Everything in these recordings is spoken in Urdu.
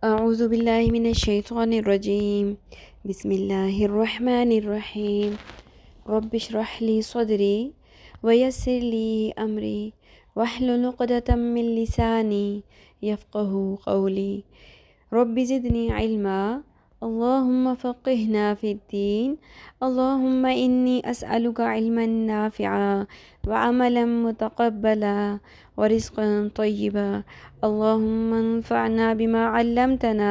اعوذ باللہ من الشیطان الرجیم بسم اللہ الرحمن الرحیم رب اشرح لی صدری ویسر لی امری واحلل عقدۃ من لسانی یفقہوا قولی رب زدنی علما اللہم فقہنا فی الدین اللہم انی اسألک علما نافعا وعملا متقبلا ورزقا طیبا اللہم انفعنا بما علمتنا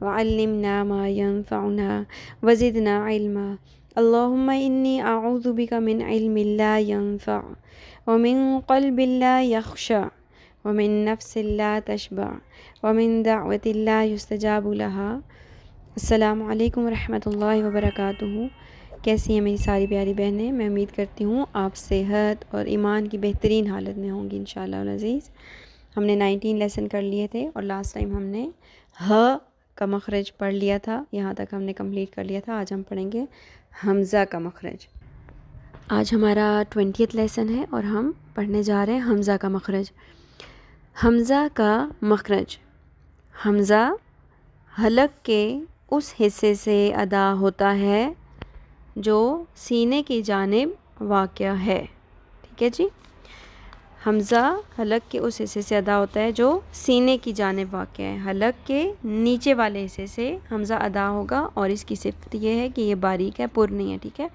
وعلمنا ما ينفعنا وزدنا علما اللہم انی اعوذ بک من علم لا ينفع ومن قلب لا يخشع ومن نفس لا تشبع ومن دعوت لا يستجاب لها۔ السلام علیکم ورحمۃ اللہ وبرکاتہ۔ کیسی ہیں میری ساری پیاری بہنیں؟ میں امید کرتی ہوں آپ صحت اور ایمان کی بہترین حالت میں ہوں گی انشاءاللہ العزیز۔ ہم نے 19 لیسن کر لیے تھے اور لاسٹ ٹائم ہم نے ہ کا مخرج پڑھ لیا تھا، یہاں تک ہم نے کمپلیٹ کر لیا تھا۔ آج ہم پڑھیں گے حمزہ کا مخرج۔ آج ہمارا 20th لیسن ہے اور ہم پڑھنے جا رہے ہیں حمزہ کا مخرج۔ حمزہ کا مخرج، حمزہ حلق کے اس حصے سے ادا ہوتا ہے جو سینے کی جانب واقع ہے، ٹھیک ہے جی۔ حمزہ حلق کے اس حصے سے ادا ہوتا ہے جو سینے کی جانب واقع ہے۔ حلق کے نیچے والے حصے سے حمزہ ادا ہوگا اور اس کی صفت یہ ہے کہ یہ باریک ہے، پر نہیں ہے، ٹھیک ہے۔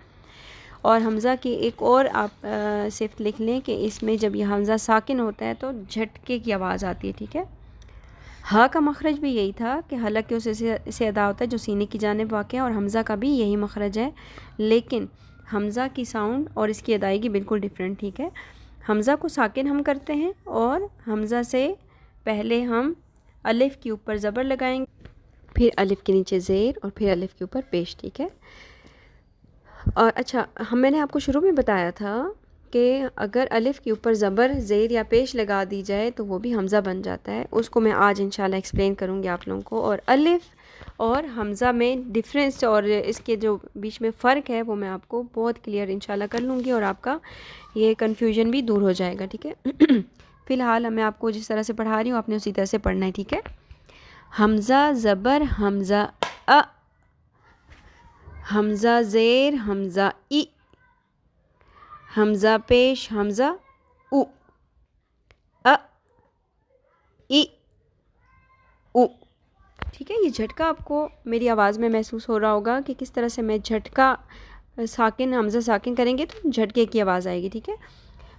اور حمزہ کی ایک اور آپ صفت لکھ لیں کہ اس میں جب یہ حمزہ ساکن ہوتا ہے تو جھٹکے کی آواز آتی ہے، ٹھیک ہے۔ ہا کا مخرج بھی یہی تھا کہ حلق کے اس حصے سے ادا ہوتا ہے جو سینے کی جانب واقع ہے، اور حمزہ کا بھی یہی مخرج ہے، لیکن حمزہ کی ساؤنڈ اور اس کی ادائیگی بالکل ڈیفرنٹ، ٹھیک ہے۔ حمزہ کو ساکن ہم کرتے ہیں اور حمزہ سے پہلے ہم الف کے اوپر زبر لگائیں گے، پھر الف کے نیچے زیر اور پھر الف کے اوپر پیش، ٹھیک ہے۔ اور اچھا، میں نے آپ کو شروع میں بتایا تھا کہ اگر الف کے اوپر زبر، زیر یا پیش لگا دی جائے تو وہ بھی حمزہ بن جاتا ہے۔ اس کو میں آج انشاءاللہ ایکسپلین کروں گی آپ لوگوں کو، اور الف اور حمزہ میں ڈفرینس اور اس کے جو بیچ میں فرق ہے وہ میں آپ کو بہت کلیئر انشاءاللہ کر لوں گی، اور آپ کا یہ کنفیوژن بھی دور ہو جائے گا، ٹھیک ہے۔ فی الحال میں آپ کو جس طرح سے پڑھا رہی ہوں آپ نے اسی طرح سے پڑھنا ہے، ٹھیک ہے۔ حمزہ زبر حمزہ ا، حمزہ زیر حمزہ ای، حمزہ پیش حمزہ او، ا ای او، ٹھیک ہے۔ یہ جھٹکا آپ کو میری آواز میں محسوس ہو رہا ہوگا کہ کس طرح سے میں جھٹکا ساکن، حمزہ ساکن کریں گے تو جھٹکے کی آواز آئے گی، ٹھیک ہے۔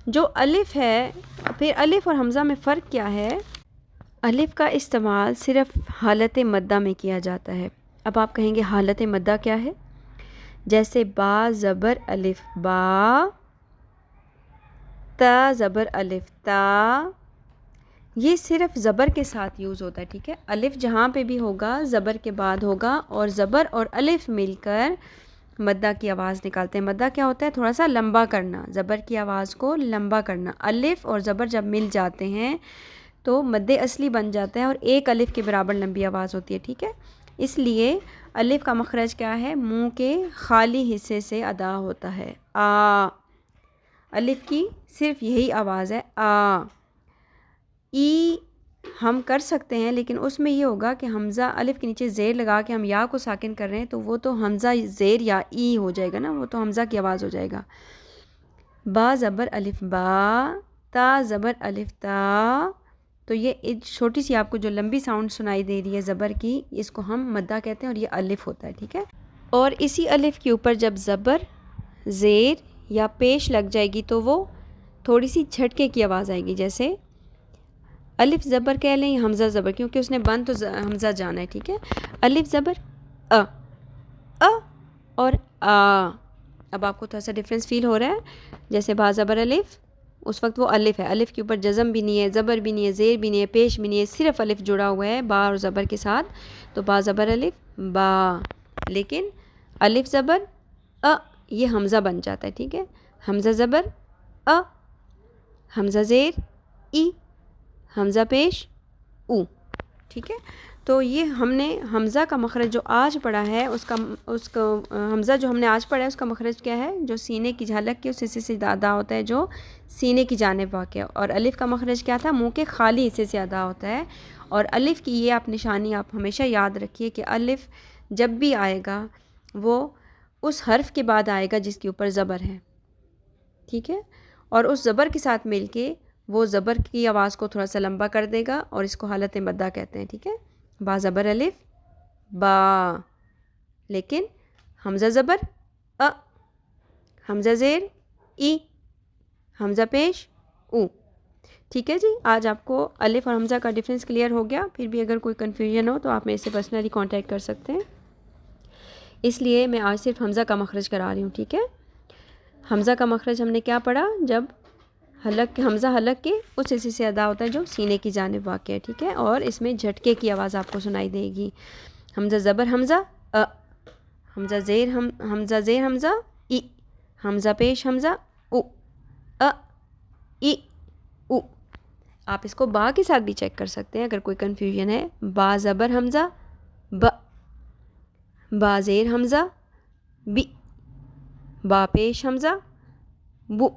جو الف ہے، پھر الف اور حمزہ میں فرق کیا ہے؟ الف کا استعمال صرف حالت مدہ میں کیا جاتا ہے۔ اب آپ کہیں گے حالت مدہ کیا ہے؟ جیسے با زبر الف با، تا زبر الف تا، یہ صرف زبر کے ساتھ یوز ہوتا ہے، ٹھیک ہے۔ الف جہاں پہ بھی ہوگا زبر کے بعد ہوگا، اور زبر اور الف مل کر مدہ کی آواز نکالتے ہیں۔ مدہ کیا ہوتا ہے؟ تھوڑا سا لمبا کرنا، زبر کی آواز کو لمبا کرنا۔ الف اور زبر جب مل جاتے ہیں تو مد اصلی بن جاتا ہے اور ایک الف کے برابر لمبی آواز ہوتی ہے، ٹھیک ہے۔ اس لیے الف کا مخرج کیا ہے؟ منہ کے خالی حصے سے ادا ہوتا ہے، آ۔ الف کی صرف یہی آواز ہے، آ۔ ای ہم کر سکتے ہیں لیکن اس میں یہ ہوگا کہ حمزہ الف کے نیچے زیر لگا کے ہم یا کو ساکن کر رہے ہیں تو وہ تو حمزہ زیر یا ای ہو جائے گا نا، وہ تو حمزہ کی آواز ہو جائے گا۔ با زبر الف با، تا زبر الف تا، تو یہ ایک چھوٹی سی آپ کو جو لمبی ساؤنڈ سنائی دے رہی ہے زبر کی، اس کو ہم مدہ کہتے ہیں اور یہ الف ہوتا ہے، ٹھیک ہے۔ اور اسی الف کے اوپر جب زبر، زیر یا پیش لگ جائے گی تو وہ تھوڑی سی جھٹکے کی آواز آئے گی، جیسے الف زبر کہہ لیں یا حمزہ زبر، کیونکہ اس نے بند تو حمزہ جانا ہے، ٹھیک ہے۔ الف زبر ا، ا اور آ۔ اب آپ کو تھوڑا سا ڈفرینس فیل ہو رہا ہے؟ جیسے با زبر الف، اس وقت وہ الف ہے، الف کے اوپر جزم بھی نہیں ہے، زبر بھی نہیں ہے، زیر بھی نہیں ہے، پیش بھی نہیں ہے، صرف الف جڑا ہوا ہے با اور زبر کے ساتھ، تو با زبر الف با۔ لیکن الف زبر ا یہ حمزہ بن جاتا ہے، ٹھیک ہے۔ حمزہ زبر ا، حمزہ زیر ای، حمزہ پیش او، ٹھیک ہے. تو یہ ہم نے حمزہ کا مخرج جو آج پڑھا ہے اس کا حمزہ جو ہم نے آج پڑھا ہے اس کا مخرج کیا ہے؟ جو سینے کی جھلک کے اس حصے سے ادا ہوتا ہے جو سینے کی جانب واقع ہے. اور الف کا مخرج کیا تھا؟ منہ کے خالی حصے سے ادا ہوتا ہے. اور الف کی یہ آپ نشانی آپ ہمیشہ یاد رکھیے کہ الف جب بھی آئے گا وہ اس حرف کے بعد آئے گا جس کے اوپر زبر ہے. ٹھیک ہے. اور اس زبر کے ساتھ مل کے وہ زبر کی آواز کو تھوڑا سا لمبا کر دے گا اور اس کو حالت مدہ کہتے ہیں. ٹھیک ہے. با زبر الف با، لیکن حمزہ زبر حمزہ زیر ای، حمزہ پیش او. ٹھیک ہے جی. آج آپ کو الف اور حمزہ کا ڈفرینس کلیئر ہو گیا. پھر بھی اگر کوئی کنفیوژن ہو تو آپ میرے سے پرسنلی کانٹیکٹ کر سکتے ہیں. اس لیے میں آج صرف حمزہ کا مخرج کرا رہی ہوں. ٹھیک ہے. حمزہ کا مخرج ہم نے کیا پڑھا؟ جب حمزہ حلق کے اس حصے سے ادا ہوتا ہے جو سینے کی جانب واقع ہے. ٹھیک ہے. اور اس میں جھٹکے کی آواز آپ کو سنائی دے گی. حمزہ زبر حمزہ حمزہ زیر حمزہ ای، حمزہ پیش حمزہ او ای او. آپ اس کو با کے ساتھ بھی چیک کر سکتے ہیں اگر کوئی کنفیوژن ہے. با زبر حمزہ با زیر حمزہ بی، با پیش حمزہ بو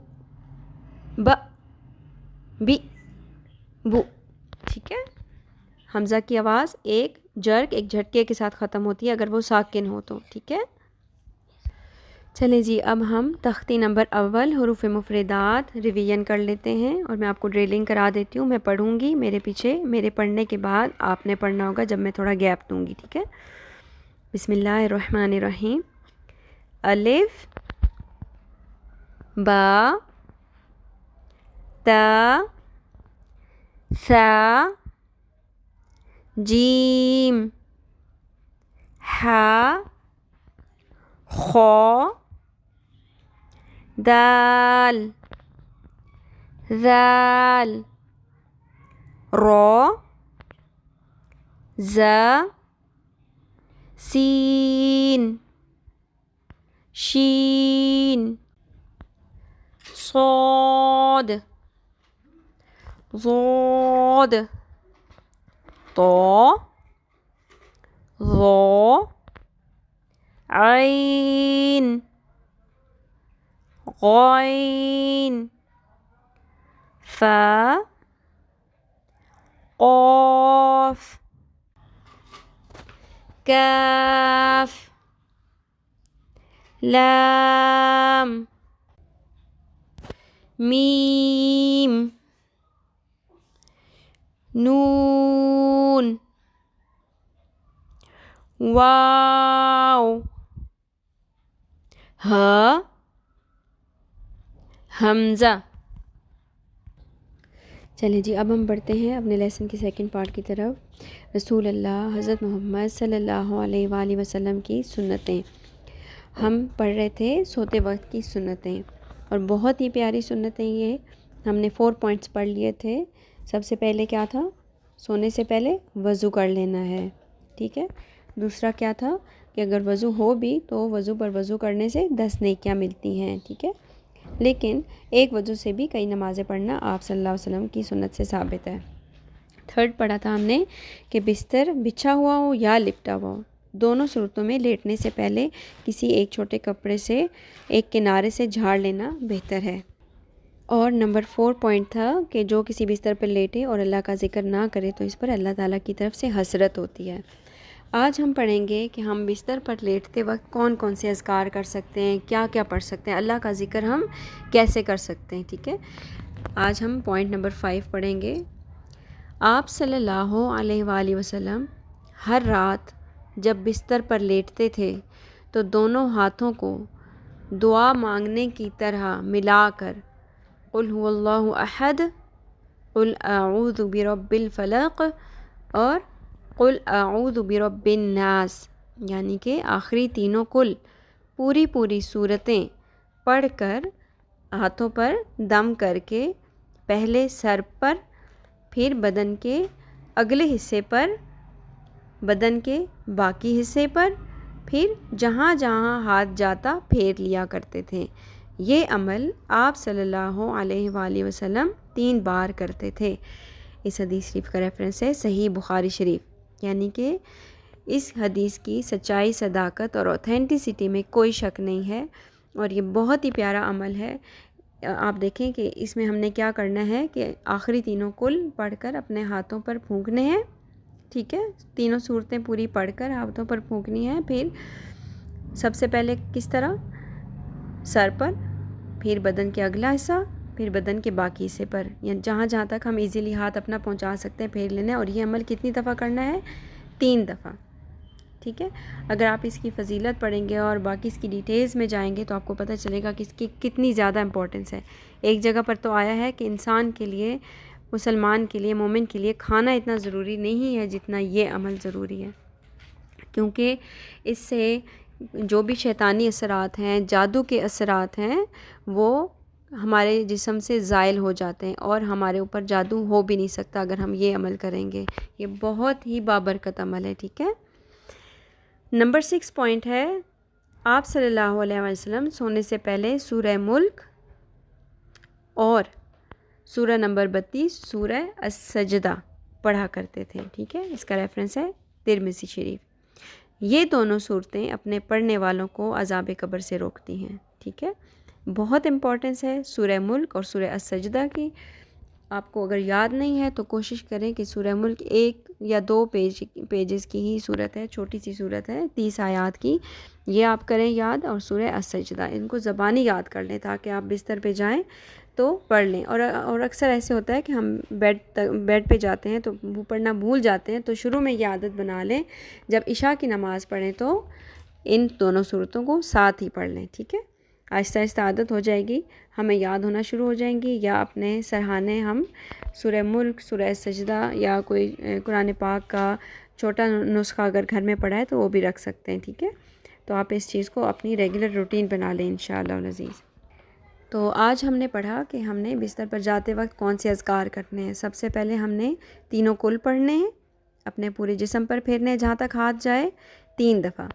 بی بو. ٹھیک ہے. حمزہ کی آواز ایک جھٹکے کے ساتھ ختم ہوتی ہے اگر وہ ساکن ہو تو. ٹھیک ہے. چلیں جی اب ہم تختی نمبر اول حروف مفردات ریویژن کر لیتے ہیں اور میں آپ کو ڈریلنگ کرا دیتی ہوں. میں پڑھوں گی، میرے پیچھے میرے پڑھنے کے بعد آپ نے پڑھنا ہوگا جب میں تھوڑا گیپ دوں گی. ٹھیک ہے. بسم اللہ الرحمن الرحیم. الف با تا ثا جیم ہا خا دال ذال را زا سین شین صاد ضاد طا ظا عین غین فا قاف کاف لام میم نون واو ہا حمزہ. چلیں جی اب ہم بڑھتے ہیں اپنے لیسن کی سیکنڈ پارٹ کی طرف. رسول اللہ حضرت محمد صلی اللہ علیہ وآلہ وسلم کی سنتیں. ہم پڑھ رہے تھے سوتے وقت کی سنتیں اور بہت ہی پیاری سنتیں یہ. ہم نے 4 پوائنٹس پڑھ لیے تھے. سب سے پہلے کیا تھا؟ سونے سے پہلے وضو کر لینا ہے. ٹھیک ہے. دوسرا کیا تھا کہ اگر وضو ہو بھی تو وضو پر وضو کرنے سے 10 نیکیاں ملتی ہیں. ٹھیک ہے. لیکن ایک وضو سے بھی کئی نمازیں پڑھنا آپ صلی اللہ علیہ وسلم کی سنت سے ثابت ہے. تھرڈ پڑھا تھا ہم نے کہ بستر بچھا ہوا ہو یا لپٹا ہوا ہو، دونوں صورتوں میں لیٹنے سے پہلے کسی ایک چھوٹے کپڑے سے ایک کنارے سے جھاڑ لینا بہتر ہے. اور نمبر 4 پوائنٹ تھا کہ جو کسی بستر پر لیٹے اور اللہ کا ذکر نہ کرے تو اس پر اللہ تعالیٰ کی طرف سے حسرت ہوتی ہے. آج ہم پڑھیں گے کہ ہم بستر پر لیٹتے وقت کون کون سے اذکار کر سکتے ہیں، کیا کیا پڑھ سکتے ہیں، اللہ کا ذکر ہم کیسے کر سکتے ہیں. ٹھیک ہے. آج ہم پوائنٹ نمبر 5 پڑھیں گے. آپ صلی اللہ علیہ وآلہ وسلم ہر رات جب بستر پر لیٹتے تھے تو دونوں ہاتھوں کو دعا مانگنے کی طرح ملا کر قل هو اللہ احد، قل اعوذ برب الفلق اور قل اعوذ برب الناس، یعنی کہ آخری تینوں کل پوری صورتیں پڑھ کر ہاتھوں پر دم کر کے پہلے سر پر، پھر بدن کے اگلے حصے پر، بدن کے باقی حصے پر، پھر جہاں جہاں ہاتھ جاتا پھیر لیا کرتے تھے. یہ عمل آپ صلی اللہ علیہ وآلہ وسلم 3 بار کرتے تھے. اس حدیث شریف کا ریفرنس ہے صحیح بخاری شریف، یعنی کہ اس حدیث کی سچائی، صداقت اور اوتھینٹسٹی میں کوئی شک نہیں ہے، اور یہ بہت ہی پیارا عمل ہے۔ آپ دیکھیں کہ اس میں ہم نے کیا کرنا ہے کہ آخری تینوں کل پڑھ کر اپنے ہاتھوں پر پھونکنے ہیں، ٹھیک ہے، تینوں صورتیں پوری پڑھ کر ہاتھوں پر پھونکنی ہیں۔ پھر سب سے پہلے کس طرح؟ سر پر، پھر بدن کے اگلا حصہ، پھر بدن کے باقی حصے پر، یعنی جہاں جہاں تک ہم ایزیلی ہاتھ اپنا پہنچا سکتے ہیں پھیر لینا ہے، اور یہ عمل کتنی دفعہ کرنا ہے؟ 3 دفعہ، ٹھیک ہے۔ اگر آپ اس کی فضیلت پڑھیں گے اور باقی اس کی ڈیٹیلز میں جائیں گے تو آپ کو پتہ چلے گا کہ اس کی کتنی زیادہ امپورٹنس ہے۔ ایک جگہ پر تو آیا ہے کہ انسان کے لیے، مسلمان کے لیے، مومن کے لیے کھانا اتنا ضروری نہیں ہے جتنا یہ عمل ضروری ہے، کیونکہ اس سے جو بھی شیطانی اثرات ہیں، جادو کے اثرات ہیں، وہ ہمارے جسم سے زائل ہو جاتے ہیں، اور ہمارے اوپر جادو ہو بھی نہیں سکتا اگر ہم یہ عمل کریں گے۔ یہ بہت ہی بابرکت عمل ہے، ٹھیک ہے۔ نمبر 6 پوائنٹ ہے، آپ صلی اللہ علیہ وسلم سونے سے پہلے سورہ ملک اور سورہ نمبر 32 سورہ السجدہ پڑھا کرتے تھے، ٹھیک ہے۔ اس کا ریفرنس ہے ترمذی شریف۔ یہ دونوں صورتیں اپنے پڑھنے والوں کو عذاب قبر سے روکتی ہیں، ٹھیک ہے۔ بہت امپورٹنس ہے سورہ ملک اور سورہ السجدہ کی۔ آپ کو اگر یاد نہیں ہے تو کوشش کریں کہ سورہ ملک 1 یا 2 پیجز کی ہی صورت ہے، چھوٹی سی صورت ہے 30 آیات کی، یہ آپ کریں یاد، اور سورہ السجدہ ان کو زبانی یاد کر لیں تاکہ آپ بستر پہ جائیں تو پڑھ لیں۔ اور اکثر ایسے ہوتا ہے کہ ہم بیڈ پہ جاتے ہیں تو وہ پڑھنا بھول جاتے ہیں، تو شروع میں یہ عادت بنا لیں جب عشاء کی نماز پڑھیں تو ان دونوں صورتوں کو ساتھ ہی پڑھ لیں، ٹھیک ہے۔ آہستہ آہستہ عادت ہو جائے گی، ہمیں یاد ہونا شروع ہو جائیں گی، یا اپنے سرہانے ہم سورہ ملک، سورہ سجدہ یا کوئی قرآن پاک کا چھوٹا نسخہ اگر گھر میں پڑھا ہے تو وہ بھی رکھ سکتے ہیں، ٹھیک ہے۔ تو آپ اس چیز کو اپنی ریگولر روٹین بنا لیں انشاءاللہ العزیز۔ تو آج ہم نے پڑھا کہ ہم نے بستر پر جاتے وقت کون سے اذکار کرنے ہیں۔ سب سے پہلے ہم نے تینوں کل پڑھنے ہیں، اپنے پورے جسم پر پھیرنے ہیں جہاں تک ہاتھ جائے 3 دفعہ،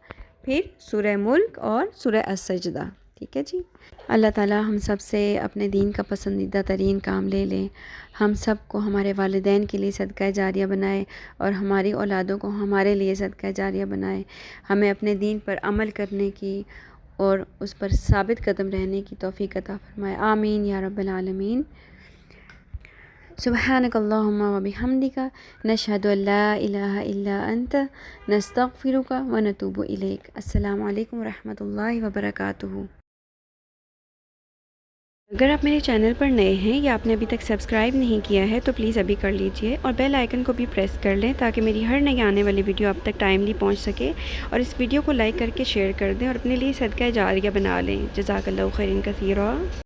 پھر سورہ ملک اور سورہ السجدہ، ٹھیک ہے جی۔ اللہ تعالیٰ ہم سب سے اپنے دین کا پسندیدہ ترین کام لے لیں، ہم سب کو ہمارے والدین کے لیے صدقہ جاریہ بنائے، اور ہماری اولادوں کو ہمارے لیے صدقہ جاریہ بنائے، ہمیں اپنے دین پر عمل کرنے کی اور اس پر ثابت قدم رہنے کی توفیق عطا فرمائے، آمین یا رب العالمین۔ سبحانک اللہم و بحمدک، نشہد ان لا الہ الا انت، نستغفرک و نتوب الیک۔ السلام علیکم و رحمۃ اللہ وبرکاتہ۔ اگر آپ میرے چینل پر نئے ہیں یا آپ نے ابھی تک سبسکرائب نہیں کیا ہے تو پلیز ابھی کر لیجئے، اور بیل آئیکن کو بھی پریس کر لیں تاکہ میری ہر نئی آنے والی ویڈیو آپ تک ٹائملی پہنچ سکے، اور اس ویڈیو کو لائک کر کے شیئر کر دیں اور اپنے لیے صدقہ جاریہ بنا لیں۔ جزاک اللہ خیرا کثیرا۔